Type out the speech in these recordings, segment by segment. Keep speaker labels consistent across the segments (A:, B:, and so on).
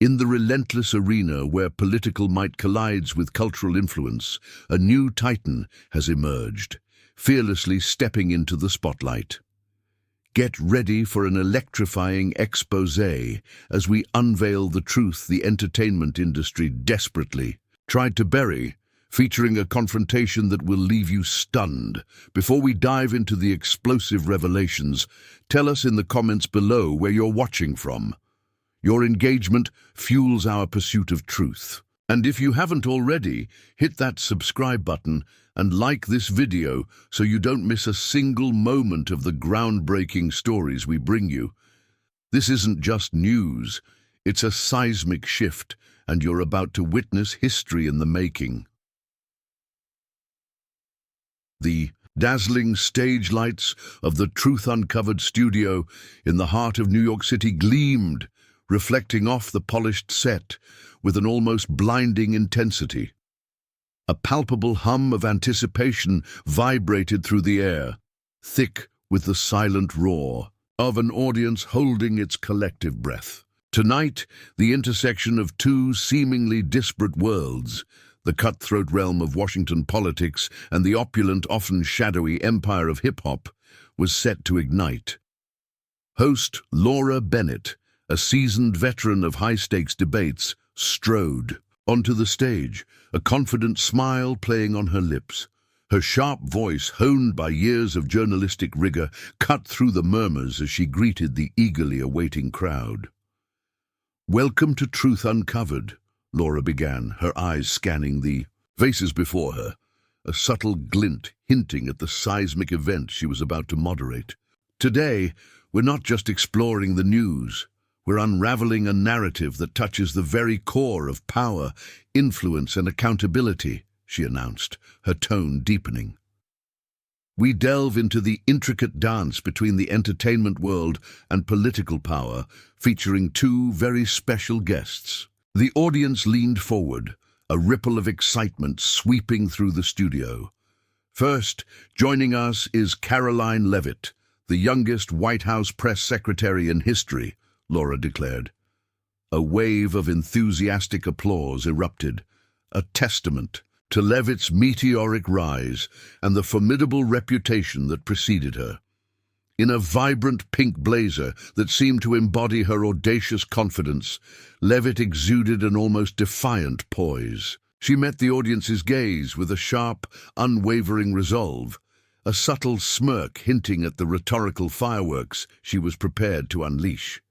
A: In the relentless arena where political might collides with cultural influence, a new titan has emerged, fearlessly stepping into the spotlight. Get ready for an electrifying exposé as we unveil the truth the entertainment industry desperately tried to bury, featuring a confrontation that will leave you stunned. Before we dive into the explosive revelations, tell us in the comments below where you're watching from. Your engagement fuels our pursuit of truth. And if you haven't already, hit that subscribe button and like this video so you don't miss a single moment of the groundbreaking stories we bring you. This isn't just news, it's a seismic shift, and you're about to witness history in the making. The dazzling stage lights of the Truth Uncovered studio in the heart of New York City gleamed, reflecting off the polished set with an almost blinding intensity. A palpable hum of anticipation vibrated through the air, thick with the silent roar of an audience holding its collective breath. Tonight, the intersection of two seemingly disparate worlds, the cutthroat realm of Washington politics and the opulent, often shadowy empire of hip-hop, was set to ignite. Host Laura Bennett, a seasoned veteran of high-stakes debates, strode onto the stage, a confident smile playing on her lips. Her sharp voice, honed by years of journalistic rigor, cut through the murmurs as she greeted the eagerly awaiting crowd. "Welcome to Truth Uncovered," Laura began, her eyes scanning the faces before her, a subtle glint hinting at the seismic event she was about to moderate. "Today, we're not just exploring the news. We're unraveling a narrative that touches the very core of power, influence, and accountability," she announced, her tone deepening. "We delve into the intricate dance between the entertainment world and political power, featuring two very special guests." The audience leaned forward, a ripple of excitement sweeping through the studio. First, joining us is Karoline Leavitt, the youngest White House press secretary in history, Laura declared. A wave of enthusiastic applause erupted, a testament to Leavitt's meteoric rise and the formidable reputation that preceded her. In a vibrant pink blazer that seemed to embody her audacious confidence, Leavitt exuded an almost defiant poise. She met the audience's gaze with a sharp, unwavering resolve, a subtle smirk hinting at the rhetorical fireworks she was prepared to unleash.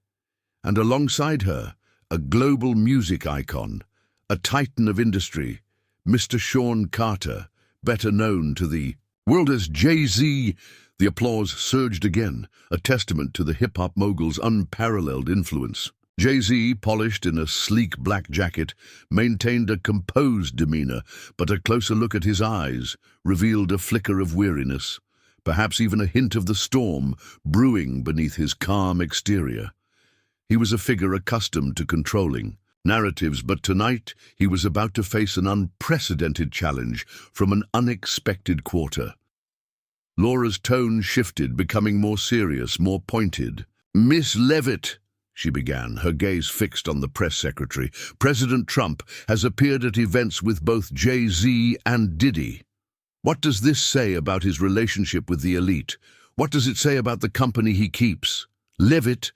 A: And alongside her, a global music icon, a titan of industry, Mr. Sean Carter, better known to the world as Jay-Z. The applause surged again, a testament to the hip-hop mogul's unparalleled influence. Jay-Z, polished in a sleek black jacket, maintained a composed demeanor, but a closer look at his eyes revealed a flicker of weariness, perhaps even a hint of the storm brewing beneath his calm exterior. He was a figure accustomed to controlling narratives, but tonight he was about to face an unprecedented challenge from an unexpected quarter. Laura's tone shifted, becoming more serious, more pointed. "Miss Leavitt," she began, her gaze fixed on the press secretary, "President Trump has appeared at events with both Jay-Z and Diddy. What does this say about his relationship with the elite? What does it say about the company he keeps?" Leavitt,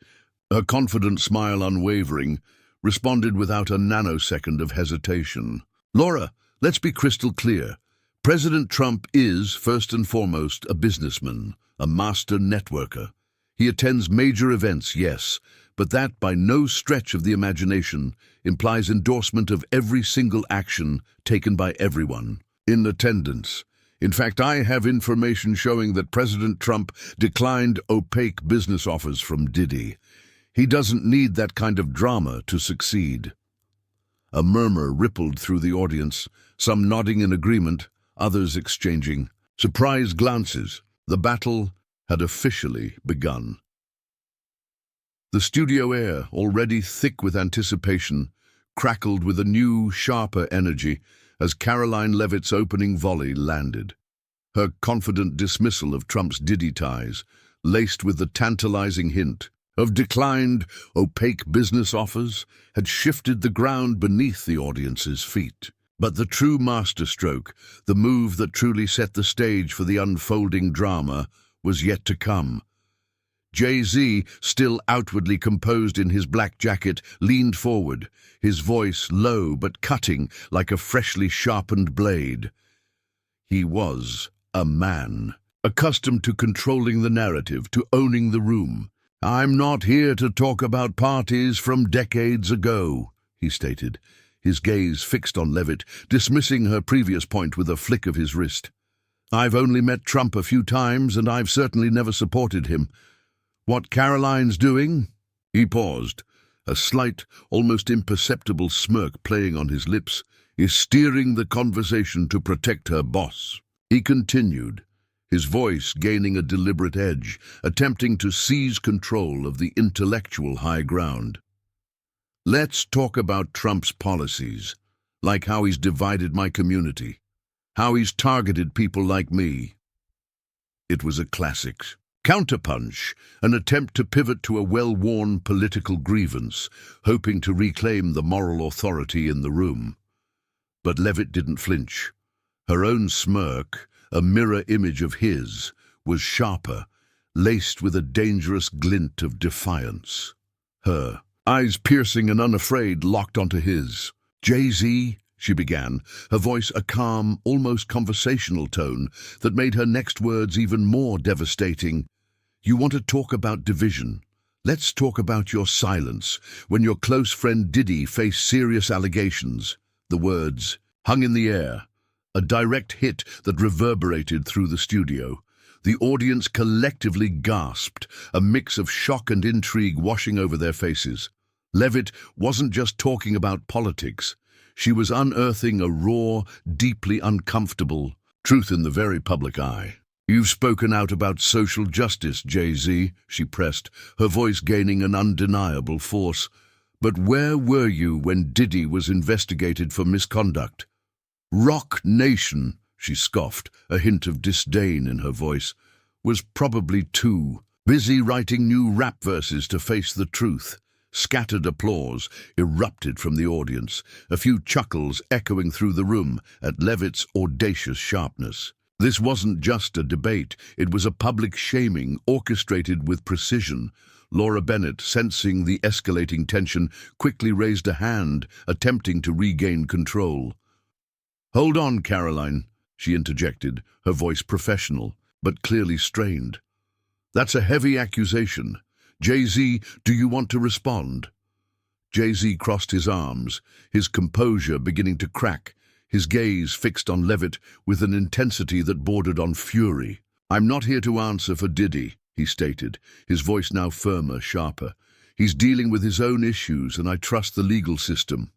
A: her confident smile unwavering, responded without a nanosecond of hesitation. "Laura, let's be crystal clear. President Trump is, first and foremost, a businessman, a master networker. He attends major events, yes, but that, by no stretch of the imagination, implies endorsement of every single action taken by everyone in attendance. In fact, I have information showing that President Trump declined opaque business offers from Diddy. He doesn't need that kind of drama to succeed." A murmur rippled through the audience, some nodding in agreement, others exchanging surprised glances. The battle had officially begun. The studio air, already thick with anticipation, crackled with a new, sharper energy as Caroline Leavitt's opening volley landed. Her confident dismissal of Trump's Diddy ties, laced with the tantalizing hint of declined, opaque business offers had shifted the ground beneath the audience's feet. But the true masterstroke, the move that truly set the stage for the unfolding drama, was yet to come. Jay-Z, still outwardly composed in his black jacket, leaned forward, his voice low but cutting like a freshly sharpened blade. He was a man, accustomed to controlling the narrative, to owning the room. "I'm not here to talk about parties from decades ago," he stated, his gaze fixed on Leavitt, dismissing her previous point with a flick of his wrist. "I've only met Trump a few times, and I've certainly never supported him. What Caroline's doing?" He paused, a slight, almost imperceptible smirk playing on his lips, "is steering the conversation to protect her boss." He continued, his voice gaining a deliberate edge, attempting to seize control of the intellectual high ground. "Let's talk about Trump's policies, like how he's divided my community, how he's targeted people like me." It was a classic counterpunch, an attempt to pivot to a well-worn political grievance, hoping to reclaim the moral authority in the room. But Leavitt didn't flinch. Her own smirk, a mirror image of his, was sharper, laced with a dangerous glint of defiance. Her eyes, piercing and unafraid, locked onto his. "Jay-Z," she began, her voice a calm, almost conversational tone that made her next words even more devastating. "You want to talk about division? Let's talk about your silence when your close friend Diddy faced serious allegations." The words hung in the air, a direct hit that reverberated through the studio. The audience collectively gasped, a mix of shock and intrigue washing over their faces. Leavitt wasn't just talking about politics. She was unearthing a raw, deeply uncomfortable truth in the very public eye. "You've spoken out about social justice, Jay-Z," she pressed, her voice gaining an undeniable force. "But where were you when Diddy was investigated for misconduct?" "Rock Nation," she scoffed, a hint of disdain in her voice, "was probably too busy writing new rap verses to face the truth." Scattered applause erupted from the audience, a few chuckles echoing through the room at Leavitt's audacious sharpness. This wasn't just a debate, it was a public shaming orchestrated with precision. Laura Bennett, sensing the escalating tension, quickly raised a hand, attempting to regain control. "Hold on, Caroline," she interjected, her voice professional, but clearly strained. "That's a heavy accusation. Jay-Z, do you want to respond?" Jay-Z crossed his arms, his composure beginning to crack, his gaze fixed on Leavitt with an intensity that bordered on fury. "I'm not here to answer for Diddy," he stated, his voice now firmer, sharper. "He's dealing with his own issues, and I trust the legal system."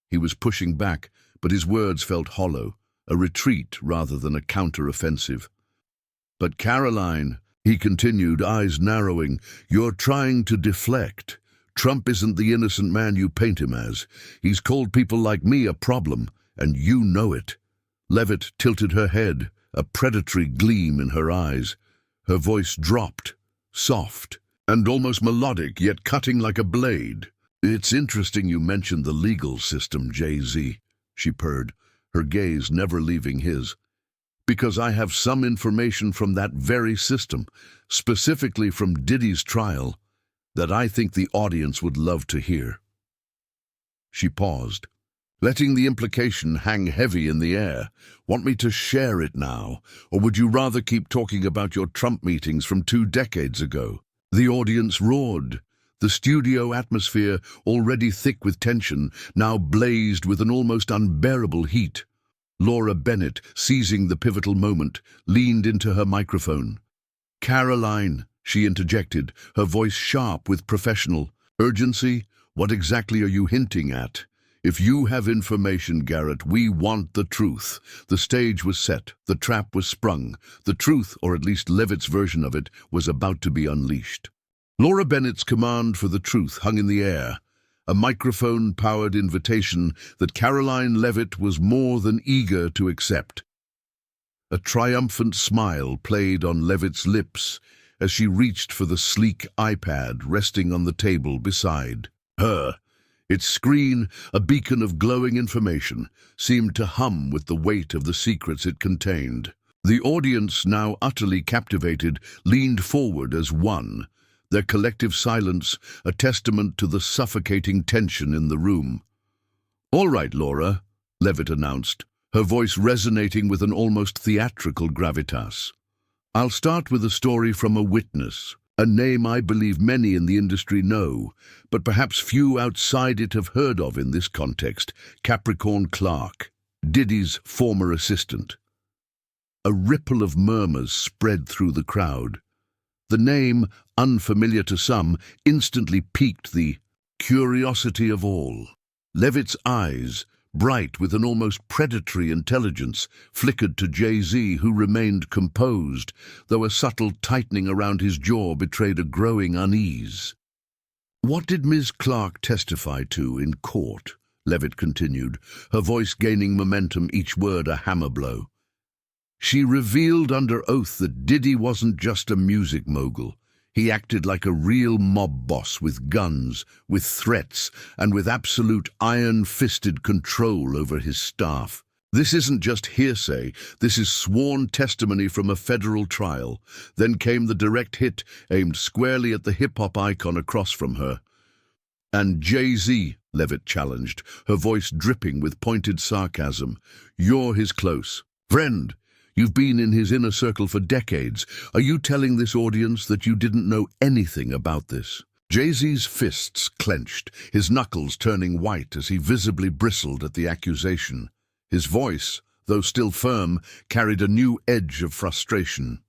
A: He was pushing back, but his words felt hollow, a retreat rather than a counter-offensive. "But Caroline," he continued, eyes narrowing, "you're trying to deflect. Trump isn't the innocent man you paint him as. He's called people like me a problem, and you know it." Leavitt tilted her head, a predatory gleam in her eyes. Her voice dropped, soft, and almost melodic, yet cutting like a blade. "It's interesting you mentioned the legal system, Jay-Z," she purred, her gaze never leaving his. "Because I have some information from that very system, specifically from Diddy's trial, that I think the audience would love to hear." She paused, letting the implication hang heavy in the air. "Want me to share it now, or would you rather keep talking about your Trump meetings from 2 decades ago?" The audience roared. The studio atmosphere, already thick with tension, now blazed with an almost unbearable heat. Laura Bennett, seizing the pivotal moment, leaned into her microphone. "Caroline," she interjected, her voice sharp with professional urgency, "what exactly are you hinting at? If you have information, Garrett, we want the truth." The stage was set, the trap was sprung, the truth, or at least Leavitt's version of it, was about to be unleashed. Laura Bennett's command for the truth hung in the air, a microphone-powered invitation that Caroline Leavitt was more than eager to accept. A triumphant smile played on Leavitt's lips as she reached for the sleek iPad resting on the table beside her. Its screen, a beacon of glowing information, seemed to hum with the weight of the secrets it contained. The audience, now utterly captivated, leaned forward as one, their collective silence a testament to the suffocating tension in the room. "All right, Laura," Leavitt announced, her voice resonating with an almost theatrical gravitas. "I'll start with a story from a witness, a name I believe many in the industry know, but perhaps few outside it have heard of in this context: Capricorn Clark, Diddy's former assistant." A ripple of murmurs spread through the crowd. The name, unfamiliar to some, instantly piqued the curiosity of all. Leavitt's eyes, bright with an almost predatory intelligence, flickered to Jay-Z, who remained composed, though a subtle tightening around his jaw betrayed a growing unease. "What did Ms. Clark testify to in court?" Leavitt continued, her voice gaining momentum, each word a hammer blow. "She revealed under oath that Diddy wasn't just a music mogul. He acted like a real mob boss with guns, with threats, and with absolute iron-fisted control over his staff. This isn't just hearsay, this is sworn testimony from a federal trial." Then came the direct hit, aimed squarely at the hip-hop icon across from her. "And Jay-Z," Leavitt challenged, her voice dripping with pointed sarcasm, "you're his close friend. You've been in his inner circle for decades. Are you telling this audience that you didn't know anything about this?" Jay-Z's fists clenched, his knuckles turning white as he visibly bristled at the accusation. His voice, though still firm, carried a new edge of frustration.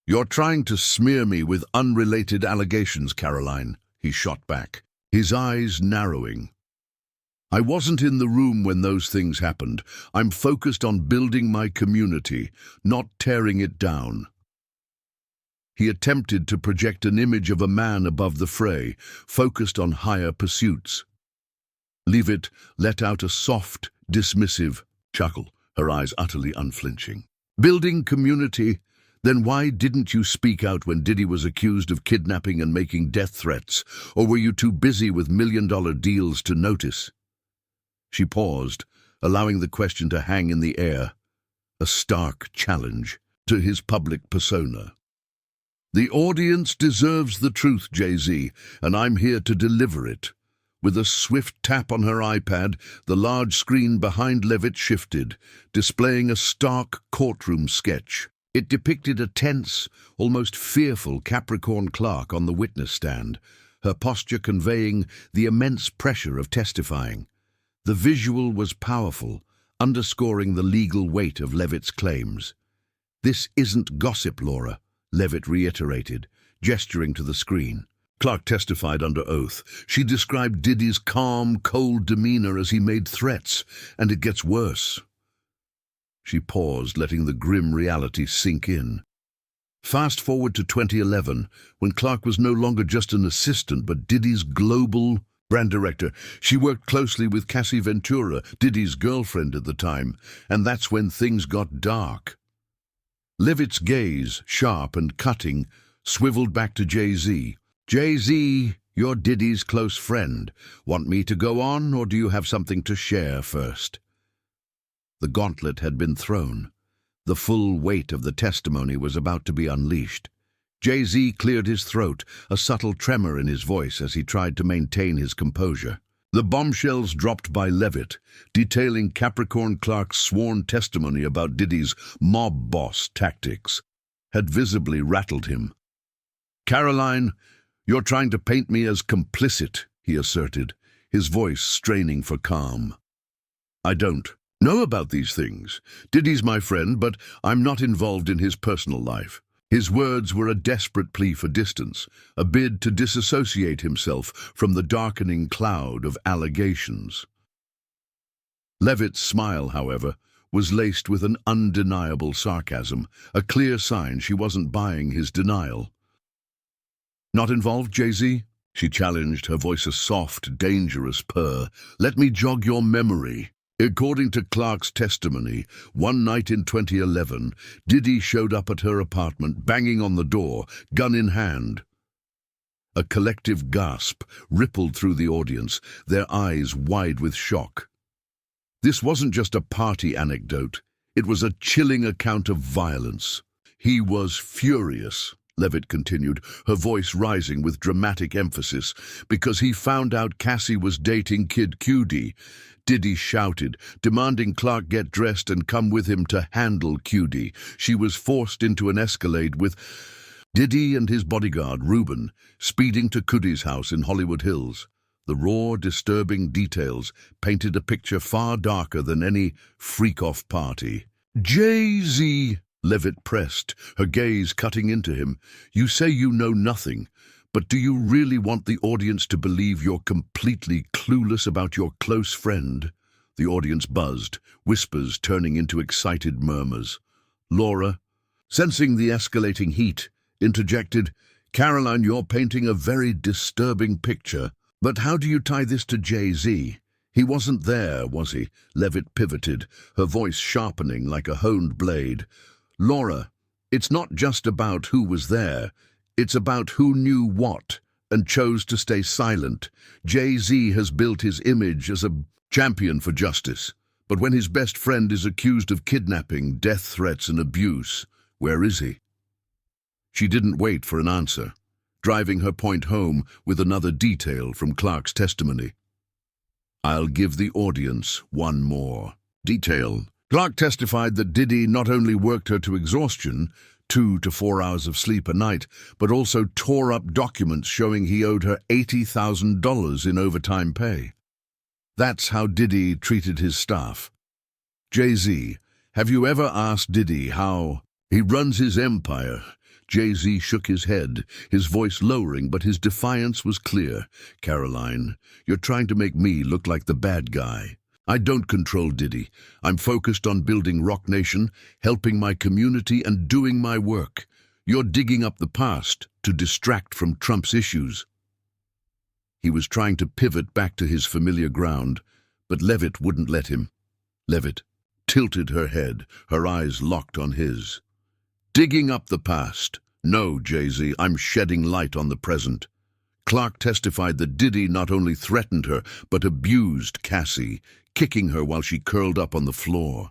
A: "You're trying to smear me with unrelated allegations, Caroline," he shot back, his eyes narrowing. "I wasn't in the room when those things happened. I'm focused on building my community, not tearing it down." He attempted to project an image of a man above the fray, focused on higher pursuits. Leavitt let out a soft, dismissive chuckle, her eyes utterly unflinching. "Building community? Then why didn't you speak out when Diddy was accused of kidnapping and making death threats? Or were you too busy with million-dollar deals to notice?" She paused, allowing the question to hang in the air, a stark challenge to his public persona. "The audience deserves the truth, Jay-Z, and I'm here to deliver it." With a swift tap on her iPad, the large screen behind Leavitt shifted, displaying a stark courtroom sketch. It depicted a tense, almost fearful Capricorn Clark on the witness stand, her posture conveying the immense pressure of testifying. The visual was powerful, underscoring the legal weight of Leavitt's claims. "This isn't gossip, Laura," Leavitt reiterated, gesturing to the screen. Clark testified under oath. She described Diddy's calm, cold demeanor as he made threats, and it gets worse. She paused, letting the grim reality sink in. Fast forward to 2011, when Clark was no longer just an assistant, but Diddy's global brand director. She worked closely with Cassie Ventura, Diddy's girlfriend at the time, and that's when things got dark. Leavitt's gaze, sharp and cutting, swiveled back to Jay-Z. "Jay-Z, you're Diddy's close friend. Want me to go on, or do you have something to share first?" The gauntlet had been thrown. The full weight of the testimony was about to be unleashed. Jay-Z cleared his throat, a subtle tremor in his voice as he tried to maintain his composure. The bombshells dropped by Leavitt, detailing Capricorn Clark's sworn testimony about Diddy's mob boss tactics, had visibly rattled him. "Caroline, you're trying to paint me as complicit," he asserted, his voice straining for calm. "I don't know about these things. Diddy's my friend, but I'm not involved in his personal life." His words were a desperate plea for distance, a bid to disassociate himself from the darkening cloud of allegations. Leavitt's smile, however, was laced with an undeniable sarcasm, a clear sign she wasn't buying his denial. "Not involved, Jay-Z?" she challenged, her voice a soft, dangerous purr. "Let me jog your memory. According to Clark's testimony, one night in 2011, Diddy showed up at her apartment, banging on the door, gun in hand. A collective gasp rippled through the audience, their eyes wide with shock. This wasn't just a party anecdote. It was a chilling account of violence. He was furious, Leavitt continued, her voice rising with dramatic emphasis, because he found out Cassie was dating Kid Cudi. Diddy shouted, demanding Clark get dressed and come with him to handle Cudi. She was forced into an Escalade with Diddy and his bodyguard, Ruben, speeding to Cudi's house in Hollywood Hills. The raw, disturbing details painted a picture far darker than any freak-off party. Jay-Z, Leavitt pressed, her gaze cutting into him. You say you know nothing, but do you really want the audience to believe you're completely clueless about your close friend? The audience buzzed, whispers turning into excited murmurs. Laura, sensing the escalating heat, interjected, Caroline, you're painting a very disturbing picture. But how do you tie this to Jay-Z? He wasn't there, was he? Leavitt pivoted, her voice sharpening like a honed blade. Laura, it's not just about who was there. It's about who knew what and chose to stay silent. Jay-Z has built his image as a champion for justice. But when his best friend is accused of kidnapping, death threats and abuse, where is he? She didn't wait for an answer, driving her point home with another detail from Clark's testimony. I'll give the audience one more detail. Clark testified that Diddy not only worked her to exhaustion, 2 to 4 hours of sleep a night, but also tore up documents showing he owed her $80,000 in overtime pay. That's how Diddy treated his staff. Jay-Z, have you ever asked Diddy how he runs his empire? Jay-Z shook his head, his voice lowering, but his defiance was clear. Caroline, you're trying to make me look like the bad guy. I don't control Diddy. I'm focused on building Rock Nation, helping my community, and doing my work. You're digging up the past to distract from Trump's issues. He was trying to pivot back to his familiar ground, but Leavitt wouldn't let him. Leavitt tilted her head, her eyes locked on his. Digging up the past. No, Jay-Z, I'm shedding light on the present. Clark testified that Diddy not only threatened her, but abused Cassie, kicking her while she curled up on the floor.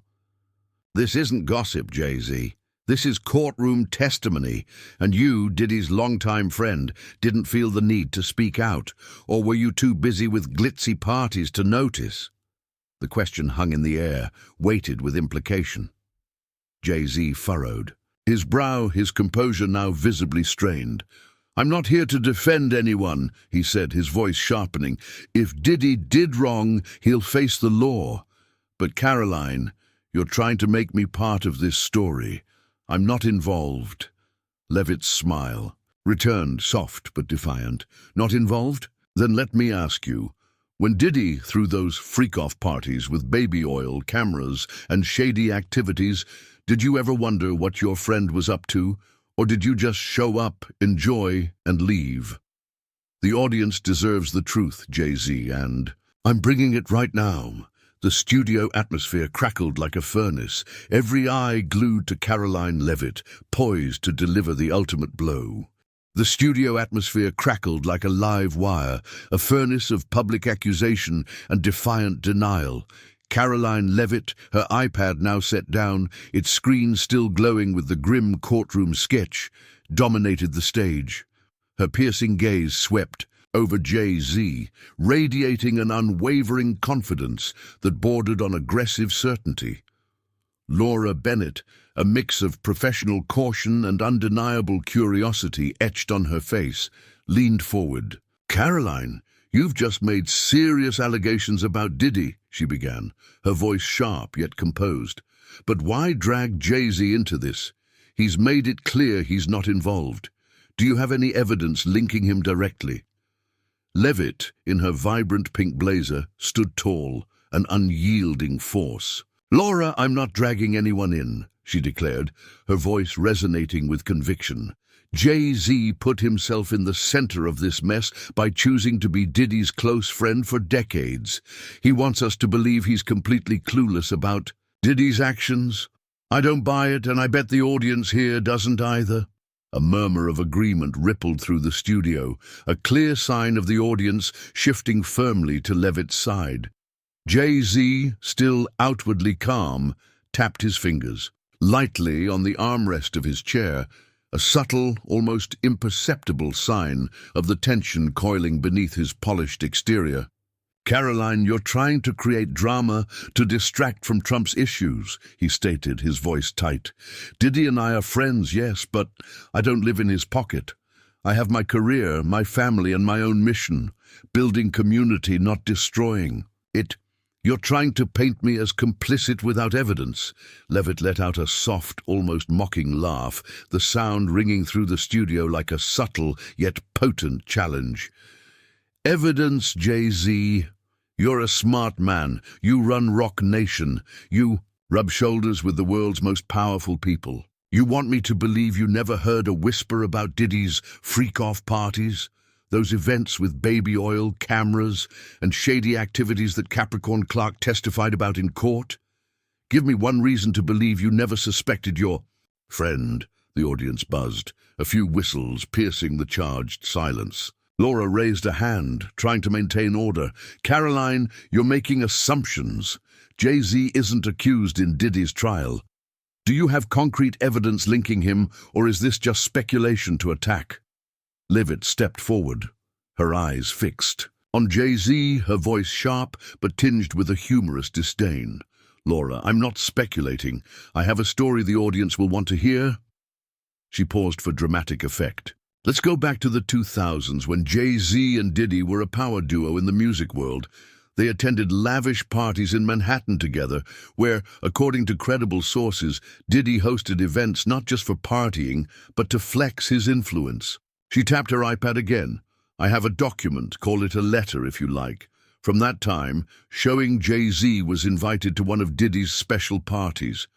A: This isn't gossip, Jay-Z. This is courtroom testimony, and you, Diddy's longtime friend, didn't feel the need to speak out, or were you too busy with glitzy parties to notice? The question hung in the air, weighted with implication. Jay-Z furrowed. His brow, his composure now visibly strained. I'm not here to defend anyone, he said, his voice sharpening. If Diddy did wrong, he'll face the law. But Caroline, you're trying to make me part of this story. I'm not involved. Leavitt's smile returned, soft but defiant. Not involved? Then let me ask you. When Diddy threw those freak-off parties with baby oil, cameras, and shady activities, did you ever wonder what your friend was up to, or did you just show up, enjoy, and leave? The audience deserves the truth, Jay-Z, and I'm bringing it right now. The studio atmosphere crackled like a furnace, every eye glued to Caroline Leavitt, poised to deliver the ultimate blow. The studio atmosphere crackled like a live wire, a furnace of public accusation and defiant denial. Caroline Leavitt, her iPad now set down, its screen still glowing with the grim courtroom sketch, dominated the stage. Her piercing gaze swept over Jay-Z, radiating an unwavering confidence that bordered on aggressive certainty. Laura Bennett, a mix of professional caution and undeniable curiosity etched on her face, leaned forward. Caroline, you've just made serious allegations about Diddy, she began, her voice sharp yet composed. But why drag Jay-Z into this? He's made it clear he's not involved. Do you have any evidence linking him directly? Leavitt, in her vibrant pink blazer, stood tall, an unyielding force. Laura, I'm not dragging anyone in, she declared, her voice resonating with conviction. Jay-Z put himself in the center of this mess by choosing to be Diddy's close friend for decades. He wants us to believe he's completely clueless about Diddy's actions. I don't buy it, and I bet the audience here doesn't either. A murmur of agreement rippled through the studio, a clear sign of the audience shifting firmly to Leavitt's side. Jay-Z, still outwardly calm, tapped his fingers lightly on the armrest of his chair, a subtle, almost imperceptible sign of the tension coiling beneath his polished exterior. "Caroline, you're trying to create drama to distract from Trump's issues," he stated, his voice tight. "Diddy and I are friends, yes, but I don't live in his pocket. I have my career, my family, and my own mission, building community, not destroying it. You're trying to paint me as complicit without evidence." Leavitt let out a soft, almost mocking laugh, the sound ringing through the studio like a subtle yet potent challenge. "Evidence, Jay-Z. You're a smart man. You run Rock Nation. You rub shoulders with the world's most powerful people. You want me to believe you never heard a whisper about Diddy's freak-off parties? Those events with baby oil, cameras, and shady activities that Capricorn Clark testified about in court? Give me one reason to believe you never suspected your friend." The audience buzzed, a few whistles piercing the charged silence. Laura raised a hand, trying to maintain order. "Caroline, you're making assumptions. Jay-Z isn't accused in Diddy's trial. Do you have concrete evidence linking him, or is this just speculation to attack?" Leavitt stepped forward, her eyes fixed. On Jay-Z, her voice sharp but tinged with a humorous disdain. "Laura, I'm not speculating. I have a story the audience will want to hear." She paused for dramatic effect. "Let's go back to the 2000s when Jay-Z and Diddy were a power duo in the music world. They attended lavish parties in Manhattan together, where, according to credible sources, Diddy hosted events not just for partying, but to flex his influence." She tapped her iPad again. "I have a document, call it a letter if you like, from that time, showing Jay-Z was invited to one of Diddy's special parties.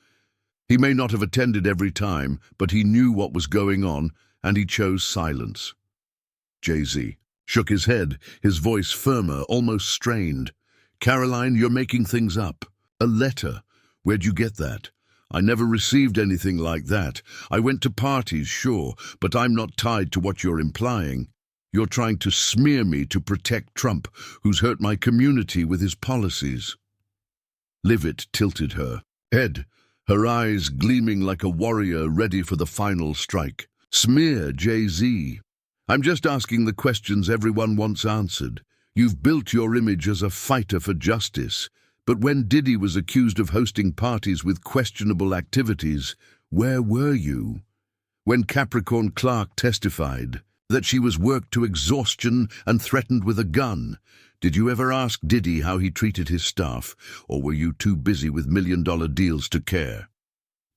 A: He may not have attended every time, but he knew what was going on, and he chose silence." Jay-Z shook his head, his voice firmer, almost strained. "Caroline, you're making things up. A letter? Where'd you get that? I never received anything like that. I went to parties, sure, but I'm not tied to what you're implying. You're trying to smear me to protect Trump, who's hurt my community with his policies." Leavitt tilted her head, her eyes gleaming like a warrior ready for the final strike. "Smear, Jay-Z. I'm just asking the questions everyone wants answered. You've built your image as a fighter for justice. But when Diddy was accused of hosting parties with questionable activities, where were you? When Capricorn Clark testified that she was worked to exhaustion and threatened with a gun, did you ever ask Diddy how he treated his staff, or were you too busy with million-dollar deals to care?"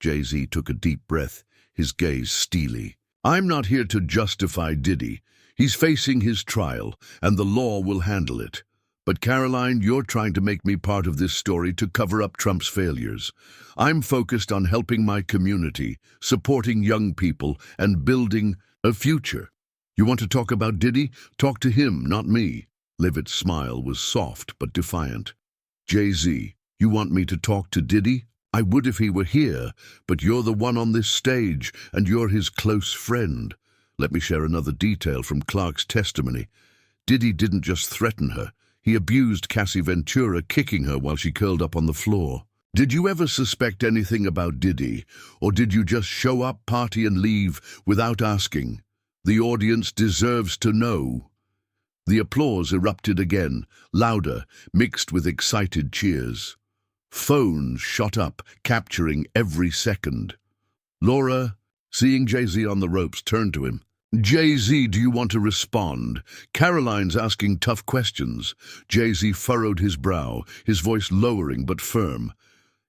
A: Jay-Z took a deep breath, his gaze steely. "I'm not here to justify Diddy. He's facing his trial, and the law will handle it. But Caroline, you're trying to make me part of this story to cover up Trump's failures. I'm focused on helping my community, supporting young people, and building a future. You want to talk about Diddy? Talk to him, not me." Leavitt's smile was soft but defiant. "Jay-Z, you want me to talk to Diddy? I would if he were here, but you're the one on this stage, and you're his close friend." Let me share another detail from Clark's testimony. Diddy didn't just threaten her. He abused Cassie Ventura, kicking her while she curled up on the floor. "Did you ever suspect anything about Diddy, or did you just show up, party, and leave without asking? The audience deserves to know." The applause erupted again, louder, mixed with excited cheers. Phones shot up, capturing every second. Laura, seeing Jay-Z on the ropes, turned to him. "Jay-Z, do you want to respond? Caroline's asking tough questions." Jay-Z furrowed his brow, his voice lowering but firm.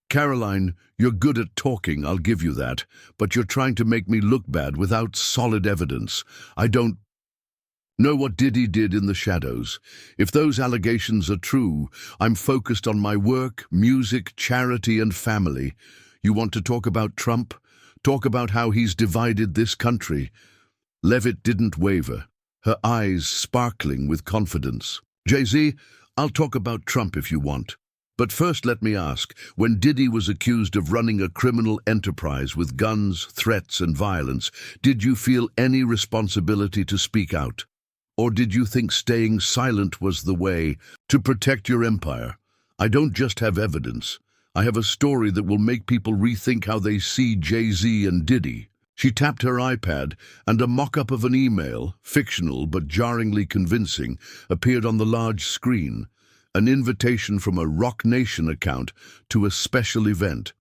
A: "Caroline, you're good at talking, I'll give you that, but you're trying to make me look bad without solid evidence. I don't know what Diddy did in the shadows. If those allegations are true, I'm focused on my work, music, charity, and family. You want to talk about Trump? Talk about how he's divided this country. Leavitt didn't waver, her eyes sparkling with confidence. Jay-Z, I'll talk about Trump if you want. But first let me ask, when Diddy was accused of running a criminal enterprise with guns, threats and violence, did you feel any responsibility to speak out? Or did you think staying silent was the way to protect your empire? I don't just have evidence. I have a story that will make people rethink how they see Jay-Z and Diddy. She tapped her iPad, and a mock-up of an email, fictional but jarringly convincing, appeared on the large screen. An invitation from a Rock Nation account to a special event.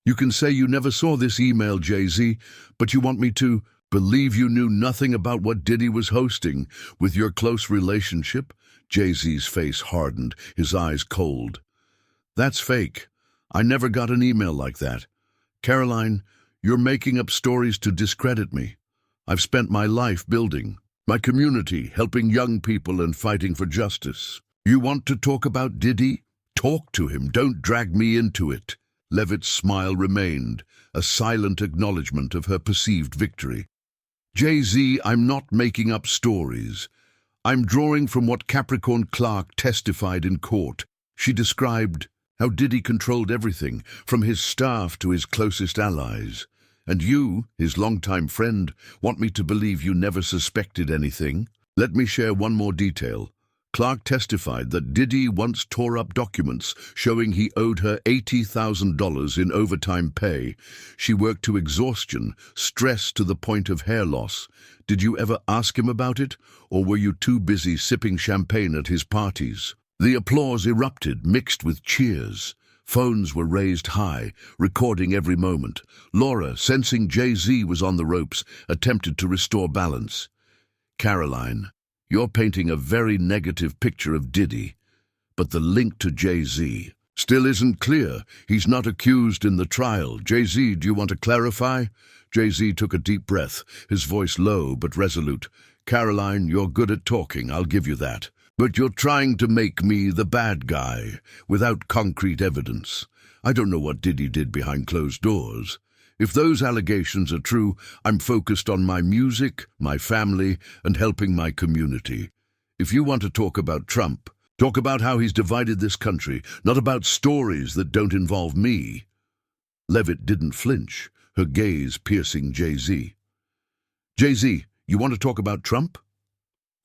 A: You can say you never saw this email, Jay-Z, but you want me to believe you knew nothing about what Diddy was hosting with your close relationship? Jay-Z's face hardened, his eyes cold. That's fake. I never got an email like that. Caroline, you're making up stories to discredit me. I've spent my life building my community, helping young people and fighting for justice. You want to talk about Diddy? Talk to him, don't drag me into it. Leavitt's smile remained, a silent acknowledgement of her perceived victory. Jay-Z, I'm not making up stories. I'm drawing from what Capricorn Clark testified in court. She described how Diddy controlled everything, from his staff to his closest allies. And you, his longtime friend, want me to believe you never suspected anything? Let me share one more detail. Clark testified that Diddy once tore up documents showing he owed her $80,000 in overtime pay. She worked to exhaustion, stressed to the point of hair loss. Did you ever ask him about it, or were you too busy sipping champagne at his parties? The applause erupted, mixed with cheers. Phones were raised high, recording every moment. Laura, sensing Jay-Z was on the ropes, attempted to restore balance. Caroline, you're painting a very negative picture of Diddy, but the link to Jay-Z still isn't clear. He's not accused in the trial. Jay-Z, do you want to clarify? Jay-Z took a deep breath, his voice low but resolute. Caroline, you're good at talking, I'll give you that. But you're trying to make me the bad guy, without concrete evidence. I don't know what Diddy did behind closed doors. If those allegations are true, I'm focused on my music, my family, and helping my community. If you want to talk about Trump, talk about how he's divided this country, not about stories that don't involve me. Leavitt didn't flinch, her gaze piercing Jay-Z. Jay-Z, you want to talk about Trump?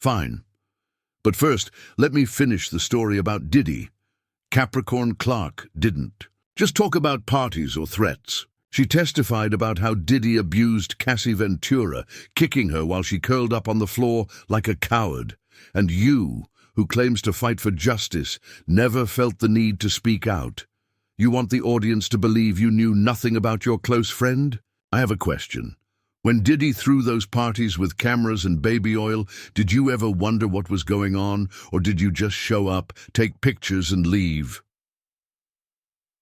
A: Fine. But first, let me finish the story about Diddy. Capricorn Clark didn't. Just talk about parties or threats. She testified about how Diddy abused Cassie Ventura, kicking her while she curled up on the floor like a coward. And you, who claims to fight for justice, never felt the need to speak out. You want the audience to believe you knew nothing about your close friend? I have a question. When Diddy threw those parties with cameras and baby oil, did you ever wonder what was going on, or did you just show up, take pictures and leave?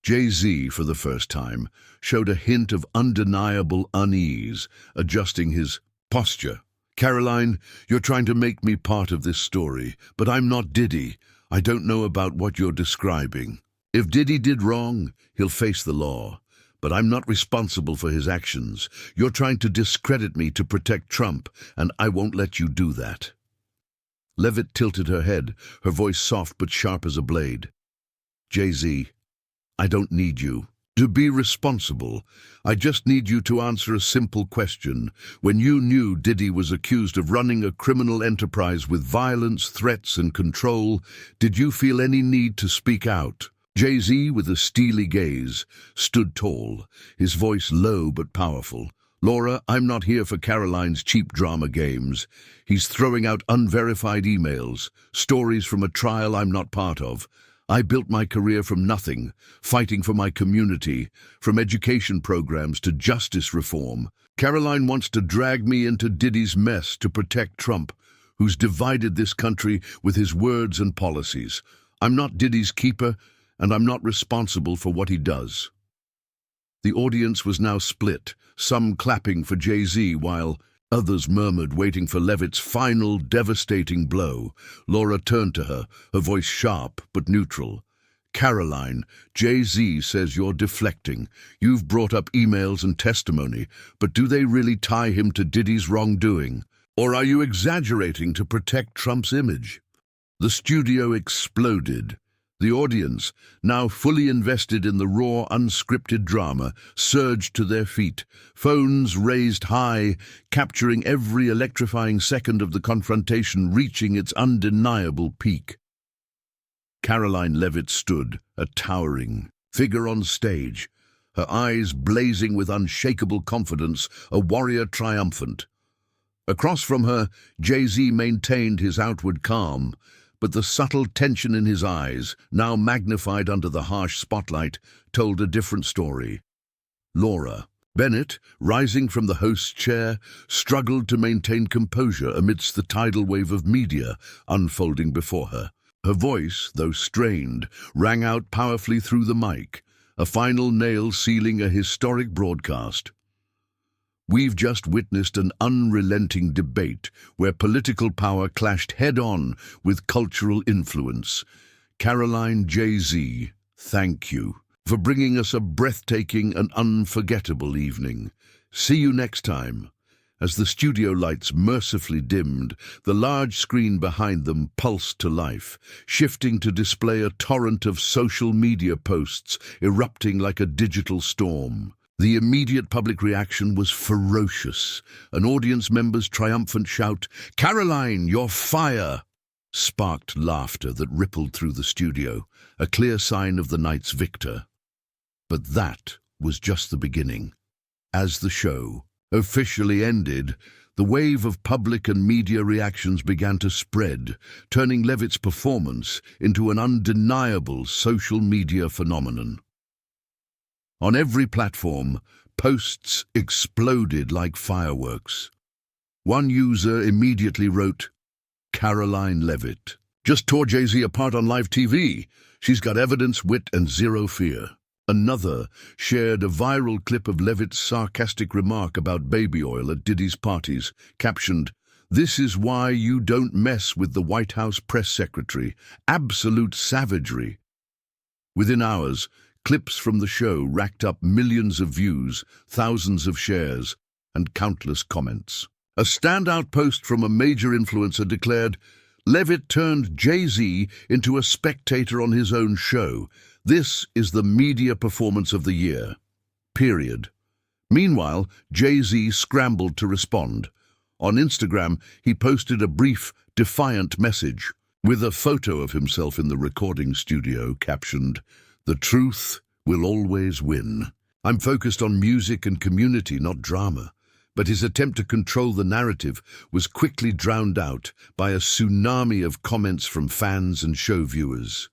A: Jay-Z, for the first time, showed a hint of undeniable unease, adjusting his posture. Caroline, you're trying to make me part of this story, but I'm not Diddy. I don't know about what you're describing. If Diddy did wrong, he'll face the law. But I'm not responsible for his actions. You're trying to discredit me to protect Trump, and I won't let you do that. Leavitt tilted her head, her voice soft but sharp as a blade. Jay-Z, I don't need you to be responsible. I just need you to answer a simple question. When you knew Diddy was accused of running a criminal enterprise with violence, threats, and control, did you feel any need to speak out? Jay-Z, with a steely gaze, stood tall, his voice low but powerful. Laura, I'm not here for Caroline's cheap drama games. He's throwing out unverified emails, stories from a trial I'm not part of. I built my career from nothing, fighting for my community, from education programs to justice reform. Caroline wants to drag me into Diddy's mess to protect Trump, who's divided this country with his words and policies. I'm not Diddy's keeper, and I'm not responsible for what he does. The audience was now split, some clapping for Jay-Z while others murmured, waiting for Leavitt's final devastating blow. Laura turned to her, her voice sharp but neutral. Caroline, Jay-Z says you're deflecting. You've brought up emails and testimony, but do they really tie him to Diddy's wrongdoing? Or are you exaggerating to protect Trump's image? The studio exploded. The audience, now fully invested in the raw, unscripted drama, surged to their feet, phones raised high, capturing every electrifying second of the confrontation, reaching its undeniable peak. Caroline Leavitt stood, a towering figure on stage, her eyes blazing with unshakable confidence, a warrior triumphant. Across from her, Jay-Z maintained his outward calm, but the subtle tension in his eyes, now magnified under the harsh spotlight, told a different story. Laura Bennett, rising from the host's chair, struggled to maintain composure amidst the tidal wave of media unfolding before her. Her voice, though strained, rang out powerfully through the mic, a final nail sealing a historic broadcast. We've just witnessed an unrelenting debate where political power clashed head-on with cultural influence. Caroline Jay-Z, thank you for bringing us a breathtaking and unforgettable evening. See you next time. As the studio lights mercifully dimmed, the large screen behind them pulsed to life, shifting to display a torrent of social media posts erupting like a digital storm. The immediate public reaction was ferocious. An audience member's triumphant shout, "Caroline, you're fire!" sparked laughter that rippled through the studio, a clear sign of the night's victor. But that was just the beginning. As the show officially ended, the wave of public and media reactions began to spread, turning Leavitt's performance into an undeniable social media phenomenon. On every platform, posts exploded like fireworks. One user immediately wrote, "Caroline Leavitt just tore Jay-Z apart on live TV. She's got evidence, wit, and zero fear." Another shared a viral clip of Leavitt's sarcastic remark about baby oil at Diddy's parties, captioned, "This is why you don't mess with the White House press secretary. Absolute savagery." Within hours, clips from the show racked up millions of views, thousands of shares, and countless comments. A standout post from a major influencer declared, "Leavitt turned Jay-Z into a spectator on his own show. This is the media performance of the year. Period." Meanwhile, Jay-Z scrambled to respond. On Instagram, he posted a brief, defiant message with a photo of himself in the recording studio captioned, "The truth will always win." "I'm focused on music and community, not drama." But his attempt to control the narrative was quickly drowned out by a tsunami of comments from fans and show viewers.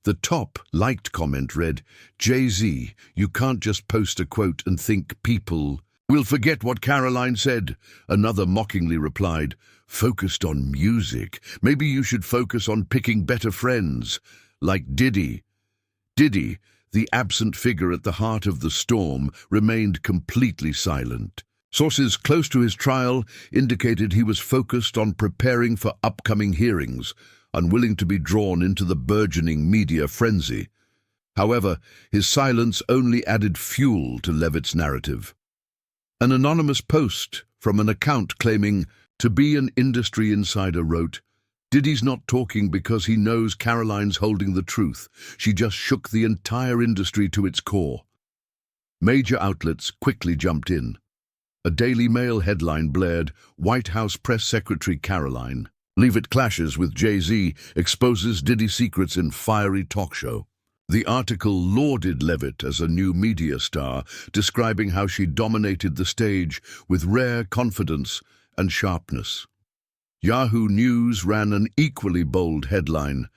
A: The top liked comment read, "Jay-Z, you can't just post a quote and think people will forget what Caroline said." Another mockingly replied, "Focused on music. Maybe you should focus on picking better friends, like Diddy." Diddy, the absent figure at the heart of the storm, remained completely silent. Sources close to his trial indicated he was focused on preparing for upcoming hearings, unwilling to be drawn into the burgeoning media frenzy. However, his silence only added fuel to Leavitt's narrative. An anonymous post from an account claiming to be an industry insider wrote, "Diddy's not talking because he knows Caroline's holding the truth. She just shook the entire industry to its core." Major outlets quickly jumped in. A Daily Mail headline blared, "White House Press Secretary Caroline Leavitt clashes with Jay-Z, exposes Diddy secrets in fiery talk show." The article lauded Leavitt as a new media star, describing how she dominated the stage with rare confidence and sharpness. Yahoo News ran an equally bold headline,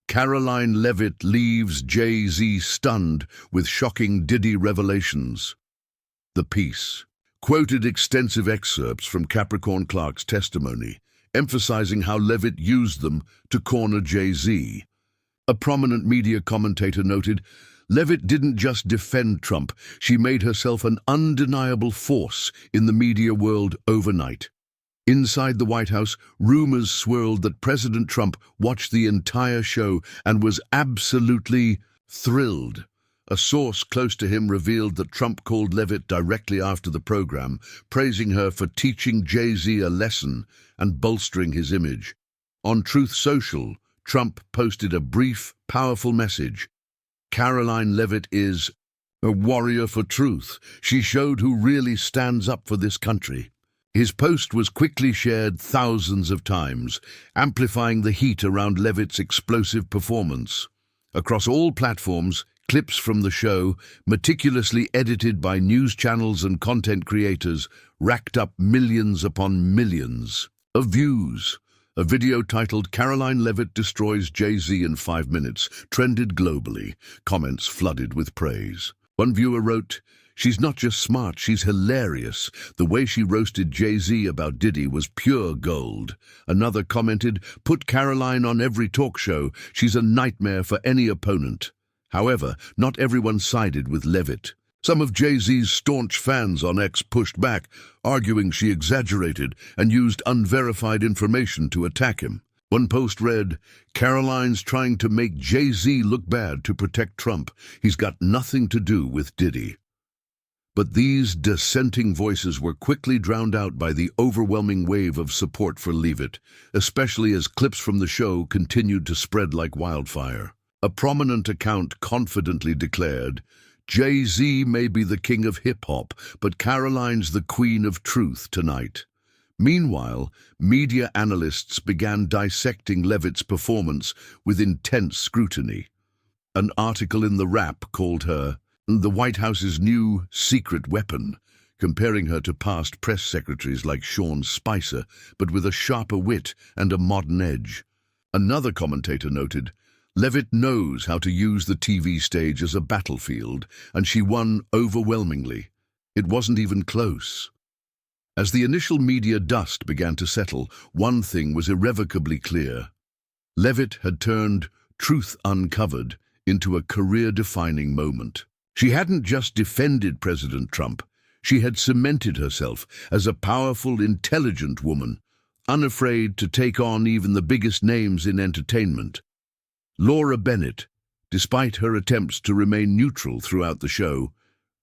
A: "Caroline Leavitt leaves Jay-Z stunned with shocking Diddy revelations." The piece quoted extensive excerpts from Capricorn Clark's testimony, emphasizing how Leavitt used them to corner Jay-Z. A prominent media commentator noted, "Leavitt didn't just defend Trump, she made herself an undeniable force in the media world overnight." Inside the White House, rumors swirled that President Trump watched the entire show and was absolutely thrilled. A source close to him revealed that Trump called Leavitt directly after the program, praising her for teaching Jay-Z a lesson and bolstering his image. On Truth Social, Trump posted a brief, powerful message. Caroline Leavitt is a warrior for truth. She showed who really stands up for this country. His post was quickly shared thousands of times, amplifying the heat around Leavitt's explosive performance. Across all platforms, clips from the show, meticulously edited by news channels and content creators, racked up millions upon millions of views. A video titled "Caroline Leavitt Destroys Jay-Z in 5 Minutes" trended globally, comments flooded with praise. One viewer wrote, "She's not just smart, she's hilarious. The way she roasted Jay-Z about Diddy was pure gold." Another commented, "Put Caroline on every talk show. She's a nightmare for any opponent." However, not everyone sided with Leavitt. Some of Jay-Z's staunch fans on X pushed back, arguing she exaggerated and used unverified information to attack him. One post read, "Caroline's trying to make Jay-Z look bad to protect Trump. He's got nothing to do with Diddy." But these dissenting voices were quickly drowned out by the overwhelming wave of support for Leavitt, especially as clips from the show continued to spread like wildfire. A prominent account confidently declared, "Jay-Z may be the king of hip-hop, but Caroline's the queen of truth tonight." Meanwhile, media analysts began dissecting Leavitt's performance with intense scrutiny. An article in The Wrap called her the White House's new secret weapon, comparing her to past press secretaries like Sean Spicer, but with a sharper wit and a modern edge. Another commentator noted, "Leavitt knows how to use the TV stage as a battlefield, and she won overwhelmingly. It wasn't even close." As the initial media dust began to settle, one thing was irrevocably clear. Leavitt had turned Truth Uncovered into a career-defining moment. She hadn't just defended President Trump, she had cemented herself as a powerful, intelligent woman, unafraid to take on even the biggest names in entertainment. Laura Bennett, despite her attempts to remain neutral throughout the show,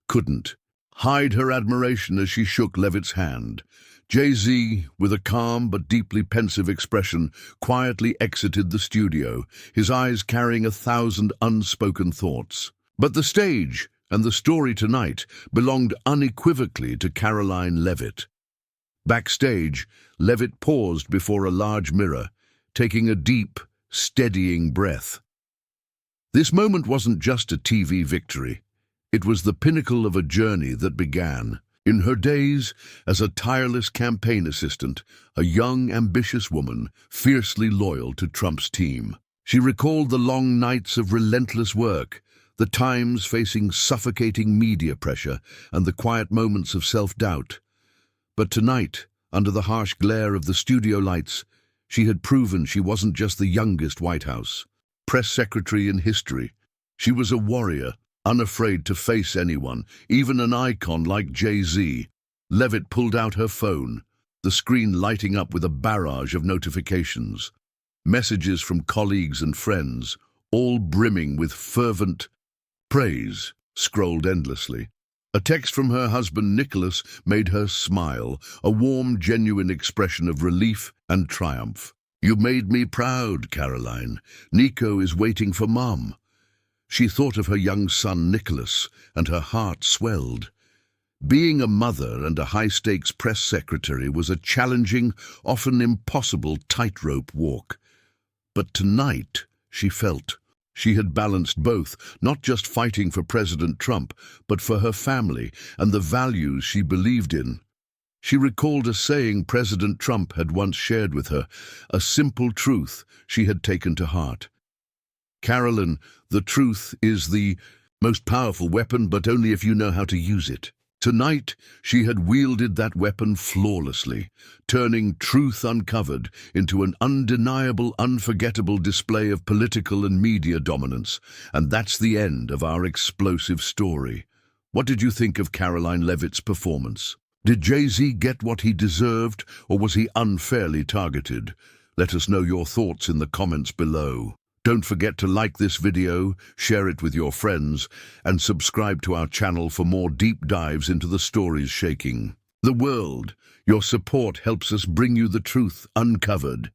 A: couldn't hide her admiration as she shook Leavitt's hand. Jay-Z, with a calm but deeply pensive expression, quietly exited the studio, his eyes carrying 1,000 unspoken thoughts. But the stage and the story tonight belonged unequivocally to Caroline Leavitt. Backstage, Leavitt paused before a large mirror, taking a deep, steadying breath. This moment wasn't just a TV victory. It was the pinnacle of a journey that began. In her days as a tireless campaign assistant, a young, ambitious woman, fiercely loyal to Trump's team. She recalled the long nights of relentless work, the times facing suffocating media pressure, and the quiet moments of self-doubt. But tonight, under the harsh glare of the studio lights, she had proven she wasn't just the youngest White House press secretary in history. She was a warrior, unafraid to face anyone, even an icon like Jay-Z. Leavitt pulled out her phone, the screen lighting up with a barrage of notifications. Messages from colleagues and friends, all brimming with fervent praise, scrolled endlessly. A text from her husband Nicholas made her smile, a warm, genuine expression of relief and triumph. "You made me proud, Caroline. Nico is waiting for Mom." She thought of her young son Nicholas, and her heart swelled. Being a mother and a high-stakes press secretary was a challenging, often impossible tightrope walk. But tonight, she felt, she had balanced both, not just fighting for President Trump, but for her family and the values she believed in. She recalled a saying President Trump had once shared with her, a simple truth she had taken to heart. "Caroline, the truth is the most powerful weapon, but only if you know how to use it." Tonight, she had wielded that weapon flawlessly, turning Truth Uncovered into an undeniable, unforgettable display of political and media dominance. And that's the end of our explosive story. What did you think of Caroline Leavitt's performance? Did Jay-Z get what he deserved, or was he unfairly targeted? Let us know your thoughts in the comments below. Don't forget to like this video, share it with your friends, and subscribe to our channel for more deep dives into the stories shaking the world. Your support helps us bring you the truth uncovered.